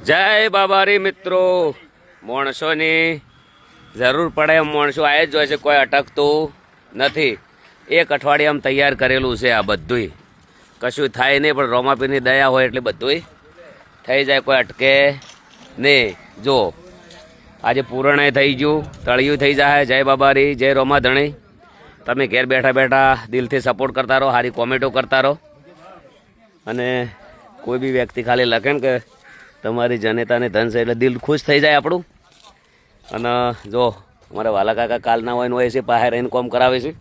જય બાબારી મિત્રો, માણસોની જરૂર પડે એમ માણસો આ જ હોય છે, કોઈ અટકતું નથી. એક અઠવાડિયામાં તૈયાર કરેલું છે આ બધુંય, કશું થાય નહીં, પણ રોમાપીરની દયા હોય એટલે બધુંય થઈ જાય, કોઈ અટકે નહીં. જો આજે પૂરણે થઈ ગયું, તળિયું થઈ જાય. જય બાબારી, જય રોમાધણી. તમે ઘેર બેઠા બેઠા દિલથી સપોર્ટ કરતા રહો, સારી કોમેન્ટો કરતા રહો, અને કોઈ બી વ્યક્તિ ખાલી લખે ને કે તમારી જનેતાને ધન છે એટલે દિલ ખુશ થઈ જાય આપણું. અને જો અમારા વાલા કાકા કાલના હોય છે, બહાર રહીને કોમ કરાવે છે.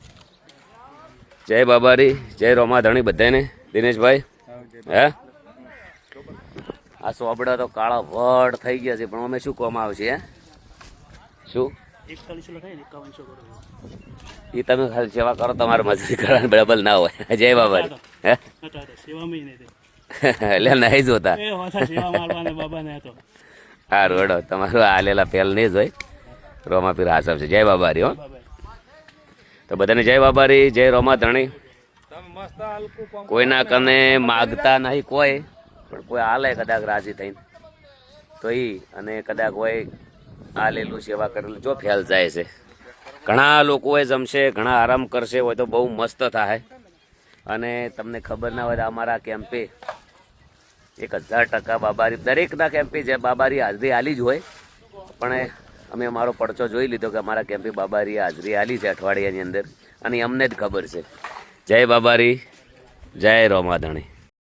જય બાબારી, જય રોમાધણી બધાને. દિનેશભાઈ હે આ સોબડા તો કાળા વડ થઈ ગયા છે, પણ અમે શું કોમ આવશે? હે શું એ તમે ખાલી સેવા કરો, તમારે મજૂરી કરવાની બરાબર ના હોય. જય બાબારી હે એટલે નહીં જોતા. હા રોડો તમારું હાલેલા ફેલ નહીં જ હોય. રોમાપીર હાસબ છે. જય બાબારી. હો તો બધાને જય બાબારી, જય રોમાધણી. કોઈના કને માગતા નહીં કોઈ, પણ કોઈ હાલે કદાચ રાજી થઈને તો અને કદાચ કોઈ હાલેલું સેવા કરેલું જો ફેલ જાય છે. ઘણા લોકો એ જમશે, ઘણા આરામ કરશે, હોય તો બહુ મસ્ત થાય. અને તમને ખબર ના હોય તો અમારા કેમ્પે 1000% બાબારી, દરેકના કેમ્પે જે બાબારી હાજરી આલી જ હોય, પણ અમે અમારો પડચો જોઈ લીધો કે અમારા કેમ્પે બાબારી હાજરી આલી છે અઠવાડિયાની અંદર, અને અમને જ ખબર છે. જય બાબારી, જય રોમાધણી.